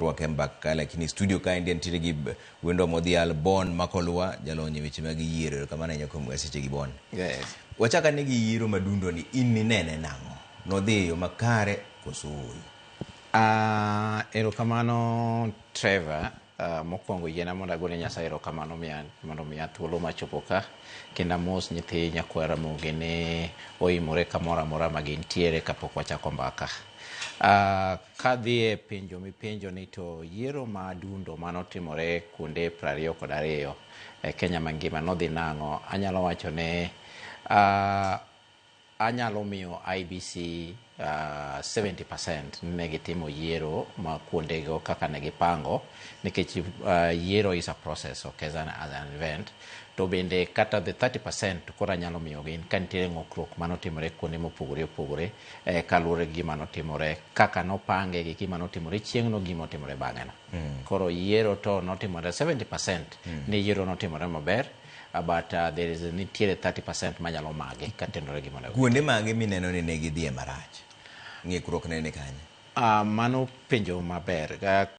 rwake mbaka lakini studio ka nitiere gi wendo modhial Bon Makolwa jalonye weche mag yiero kamano nyako mweseche gi Bon. Yes. Wachaka ne gi yiero madundo ni in nene nango no dhiyo makare koso. Erokamano Trevor, mokwongo yiena mondo agone Nyasaye erokamano mondo miya thuolo machopo ka kendo mos nyithi nyakwara mogene oimore kamoro amora ma gintiere kapok wachako mbaka. Kadhi e penjo mipenjo ni to yiero madundo manotimore kuonde 22 e Kenya mangima nodhi nang'o, anyalo wacho ne anyalo miyo IBC 70% ne gitimo yiero ma kuondego kaka ne gipango nikech yiero is a process okay, as an event to bende kata the 30% kora nyalo miyo gin kantiere ng'okruok manotimore kuonde mopogore opogore kaluwore gi gima notimore kaka nopange gi gima notimore chieng'no gima otimore bang'eno. Koro yiero to notimore 70% ne yiero notimore maber. But there is nitiere 30% manyalo mage katendore gima ne. Kuonde mage mineno ni ne gidhie marach. Ng'ikruok nene kanye. Mano penjo maber.